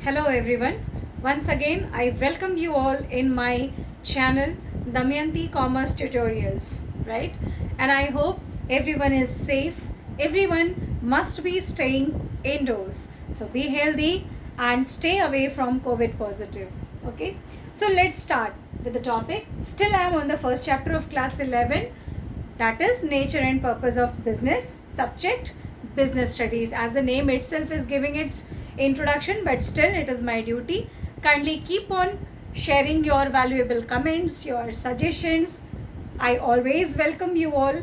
Hello everyone. Once again, I welcome you all in my channel Damayanti Commerce Tutorials, right? And I hope everyone is safe. Everyone must be staying indoors. So be healthy and stay away from COVID positive. Okay? So let's start with the topic. Still I am on the first chapter of class 11, that is nature and purpose of business. Subject business studies, as the name itself is giving its introduction, but still it is my duty. Kindly keep on sharing your valuable comments, your suggestions. I always welcome you all.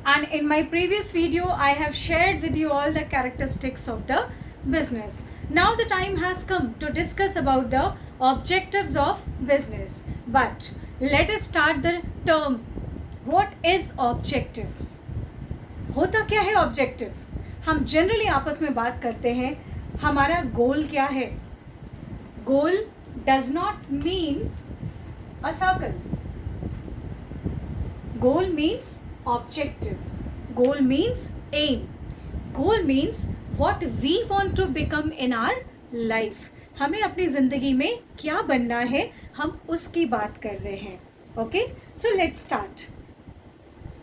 And in my previous video I have shared with you all the characteristics of the business. Now the time has come to discuss about the objectives of business. But let us start the term. What is objective? होता क्या है objective? हम generally आपस में बात करते हैं हमारा गोल क्या है. Goal does not mean a circle. Goal means objective. Goal means aim. Goal means what we want to become in our life. हमें अपनी ज़िंदगी में क्या बनना है, हम उसकी बात कर रहे हैं. Okay, so let's start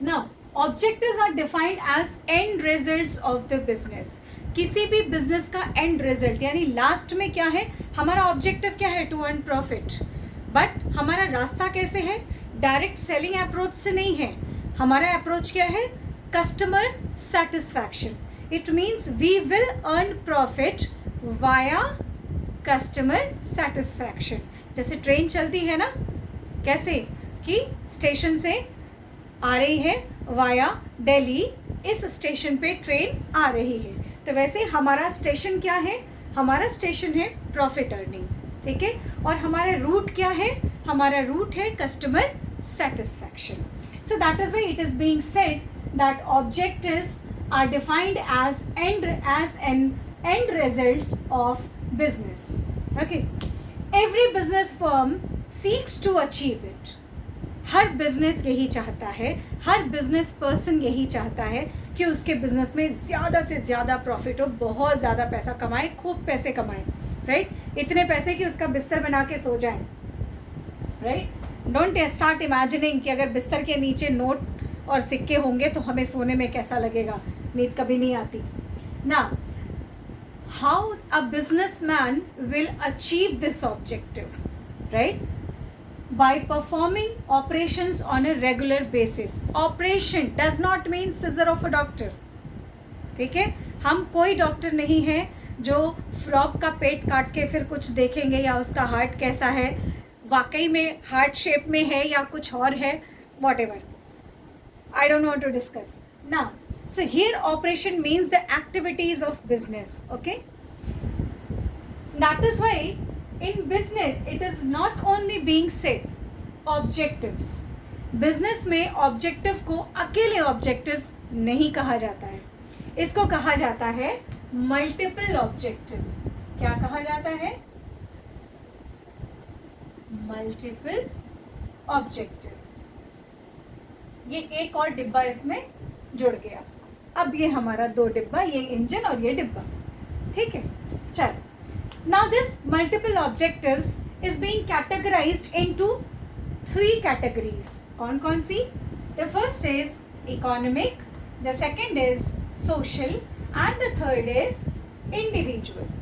now. Objectives are defined as end results of the business. किसी भी बिजनेस का एंड रिजल्ट यानी लास्ट में क्या है, हमारा ऑब्जेक्टिव क्या है, टू अर्न प्रॉफिट. बट हमारा रास्ता कैसे है, डायरेक्ट सेलिंग अप्रोच से नहीं है. हमारा अप्रोच क्या है, customer satisfaction. It means we will earn profit via customer satisfaction. जैसे ट्रेन चलती है ना, कैसे कि स्टेशन से आ रही है वाया दिल्ली, इस स्टेशन पे ट्रेन आ रही है, तो वैसे हमारा स्टेशन क्या है, हमारा स्टेशन है प्रॉफिट अर्निंग. ठीक है, और हमारा रूट क्या है, हमारा रूट है customer satisfaction. So that is why it is being said that objectives are defined as an end results of business. Okay, every business firm seeks to achieve it. हर business यही चाहता है, हर business person यही चाहता है कि उसके business में ज़्यादा से ज़्यादा प्रॉफिट हो, बहुत ज़्यादा पैसा कमाए, खूब पैसे कमाए. राइट, इतने पैसे कि उसका बिस्तर बना के सो जाए. राइट, डोंट स्टार्ट इमेजिनिंग कि अगर बिस्तर के नीचे नोट और सिक्के होंगे तो हमें सोने में कैसा लगेगा, नींद कभी नहीं आती ना. How a business man will achieve this objective, right, by performing operations on a regular basis. Operation does not mean scissor of a doctor. ठीक है, हम कोई डॉक्टर नहीं है जो फ्रॉग का पेट काट के फिर कुछ देखेंगे या उसका हार्ट कैसा है, वाकई में हार्ट शेप में है या कुछ और है, whatever. I don't want to discuss now. So here operation means the activities of business. Okay, that is why in business it is not only being said objectives. business में objective को अकेले objectives नहीं कहा जाता है, इसको कहा जाता है multiple objective. क्या कहा जाता है, multiple objective. ये एक और डिब्बा इसमें जुड़ गया. अब ये हमारा दो डिब्बा, ये इंजन और ये डिब्बा. ठीक है, चलो. Now this multiple objectives is being categorized into three categories. कौन सी? The first is economic, the second is social and the third is individual.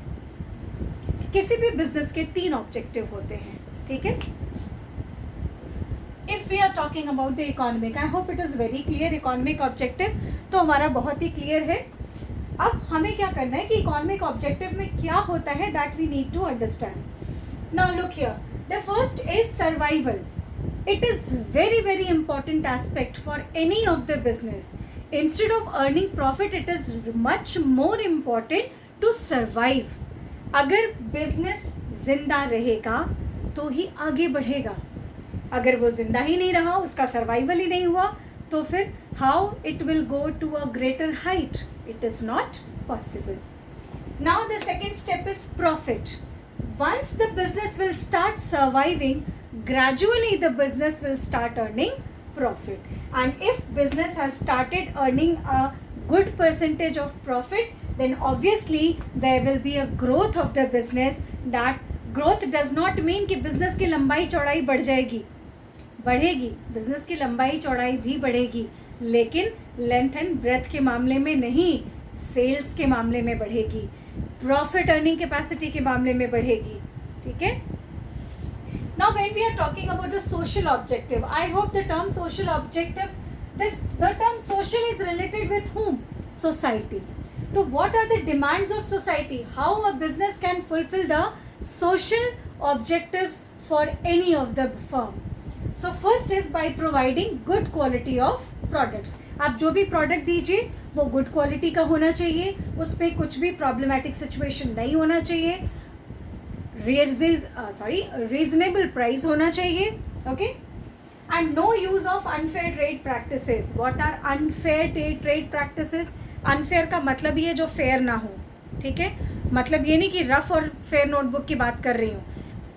किसी भी बिजनेस के तीन ऑब्जेक्टिव होते हैं. ठीक है, If we are talking about the economic, I hope it is very clear. economic objective तो हमारा बहुत ही क्लियर है. अब हमें क्या करना है कि इकोनॉमिक ऑब्जेक्टिव में क्या होता है, that we need to understand. Now look here, the first is survival. It is very very important aspect for any of the business. Instead of earning profit it is much more important to survive. अगर business जिंदा रहेगा तो ही आगे बढ़ेगा. अगर वो जिंदा ही नहीं रहा, उसका सर्वाइवल ही नहीं हुआ, तो फिर how it will go to a greater height. It is not possible. Now the second step is profit. Once the business will start surviving, gradually the business will start earning profit. And if business has started earning a good percentage of profit, then obviously there will be a growth of the business. That growth does not mean कि business की लंबाई चौड़ाई बढ़ जाएगी, बढ़ेगी, business की लंबाई चौड़ाई भी बढ़ेगी, लेकिन लेंथ एंड ब्रेथ के मामले में नहीं, सेल्स के मामले में बढ़ेगी, प्रॉफिट अर्निंग कैपेसिटी के मामले में बढ़ेगी. ठीक है. Now when we are talking about the social objective, I hope the term social objective, the term social is related with whom? Society. So what are the demands of society? How a business can fulfill the social objectives for any of the firm? So first is by providing good quality of products. आप जो भी product दीजिए वो good quality का होना चाहिए, उस पर कुछ भी प्रॉब्लमेटिक सिचुएशन नहीं होना चाहिए, रीजनेबल प्राइस होना चाहिए. Okay. And no use of unfair trade practices. What are unfair trade practices? Unfair का मतलब ये जो फेयर ना हो. ठीक है. मतलब ये नहीं कि रफ और फेयर नोटबुक की बात कर रही हूँ.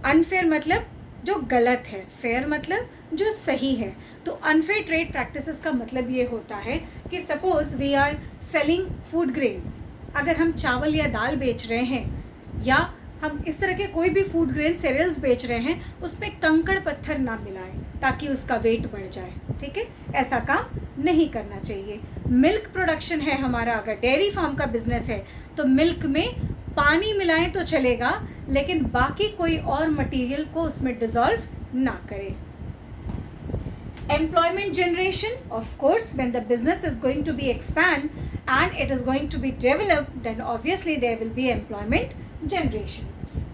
अनफेयर मतलब जो गलत है, फेयर मतलब जो सही है. तो अनफेयर ट्रेड प्रैक्टिसेस का मतलब ये होता है कि suppose we are selling food grains. अगर हम चावल या दाल बेच रहे हैं या हम इस तरह के कोई भी फूड ग्रेन सीरियल्स बेच रहे हैं, उसमें कंकड़ पत्थर ना मिलाएं ताकि उसका वेट बढ़ जाए. ठीक है. ऐसा काम नहीं करना चाहिए. मिल्क प्रोडक्शन है हमारा, अगर डेयरी फार्म का बिजनेस है तो मिल्क में पानी मिलाएं तो चलेगा, लेकिन बाकी कोई और मटेरियल को उसमें डिसॉल्व ना करें. Employment generation, of course, when the business is going to be expand and it is going to be developed, then obviously there will be employment generation.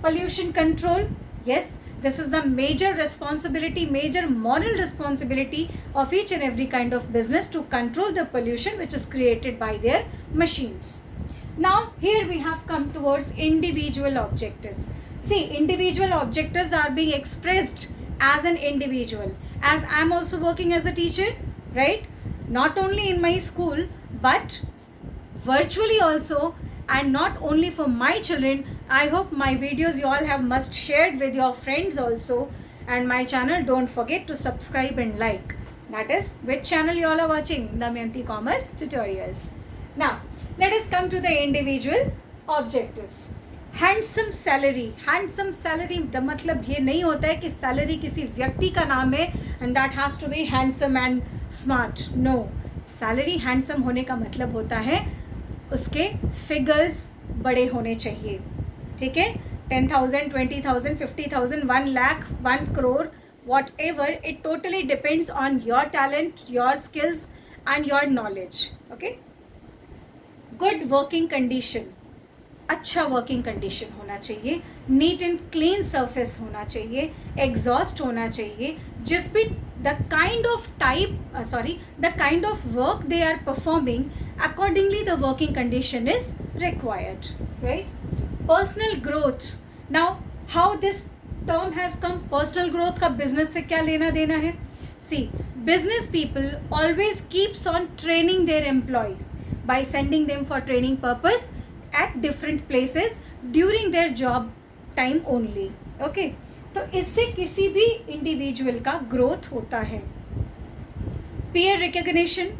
Pollution control, yes, this is the major responsibility, major moral responsibility of each and every kind of business to control the pollution which is created by their machines. Now here we have come towards individual objectives. See, individual objectives are being expressed as an individual. As I am also working as a teacher, right? Not only in my school but virtually also, and not only for my children. I hope my videos you all have must shared with your friends also, and my channel don't forget to subscribe and like. That is which channel you all are watching? Damayanti Commerce Tutorials. Now let us come to the individual objectives. Handsome salary. Handsome salary का मतलब ये नहीं होता है कि salary किसी व्यक्ति का नाम है and that has to be handsome and smart. No, salary handsome होने का मतलब होता है उसके फिगर्स बड़े होने चाहिए. ठीक है. 10,000, 20,000, 50,000, 1 lakh, 1 crore, whatever, it totally depends on your talent, your skills and your knowledge. Okay. Good working condition. अच्छा वर्किंग कंडीशन होना चाहिए, नीट एंड क्लीन सरफेस होना चाहिए, एग्जॉस्ट होना चाहिए. जिस भी the kind of work they are performing, accordingly the working condition is required. Right. Personal growth. Now how this term has come? Personal growth का business से क्या लेना देना है? See, business people always keeps on training their employees by sending them for training purpose at different places during their job time only. Okay. तो इससे किसी भी इंडिविजुअल का ग्रोथ होता है. Peer recognition.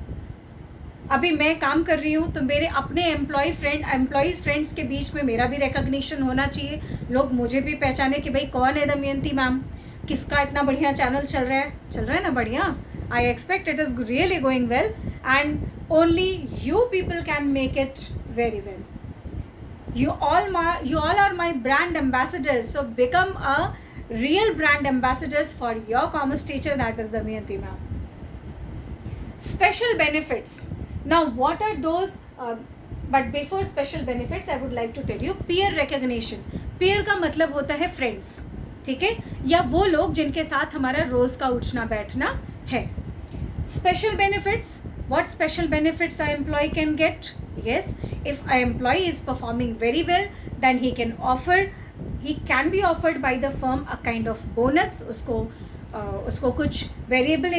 अभी मैं काम कर रही हूँ तो मेरे अपने एम्प्लॉयज़ फ्रेंड्स के बीच में मेरा भी रिकग्निशन होना चाहिए. लोग मुझे भी पहचाने कि भाई कौन है दमयंती मैम, किसका इतना बढ़िया चैनल चल रहा है ना बढ़िया. I expect it is really going well and only you people can make it very well. You all are my brand ambassadors, so become a real brand ambassadors for your commerce teacher, that is Damayanti ma'am. Special benefits. Now what are those? But before special benefits, I would like to tell you peer recognition. Peer का मतलब होता है friends. ठीक है, या वो लोग जिनके साथ हमारा रोज का उठना बैठना है. Special benefits. What special benefits an employee can get? Yes, if an employee is performing very well, then he can be offered by the firm a kind of bonus. उसको कुछ वेरिएबल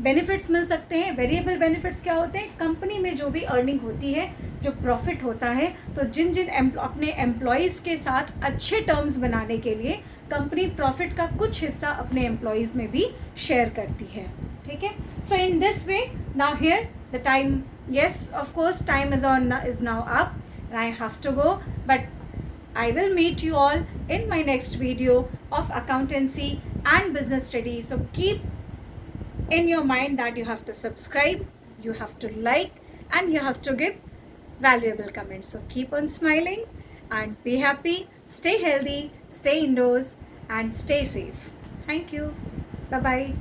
बेनिफिट्स मिल सकते हैं. Variable benefits क्या होते हैं? Company में जो भी अर्निंग होती है, जो प्रॉफिट होता है, तो जिन अपने एम्प्लॉयज़ के साथ अच्छे टर्म्स बनाने के लिए कंपनी प्रॉफिट का कुछ हिस्सा अपने एम्प्लॉयज़ में भी शेयर करती है. ठीक है. So in this way, now here the time, yes, of course, time is now up. and I have to go, but I will meet you all in my next video of accountancy and business studies. So keep in your mind that you have to subscribe, you have to like, and you have to give valuable comments. So keep on smiling and be happy, stay healthy, stay indoors, and stay safe. Thank you. Bye bye.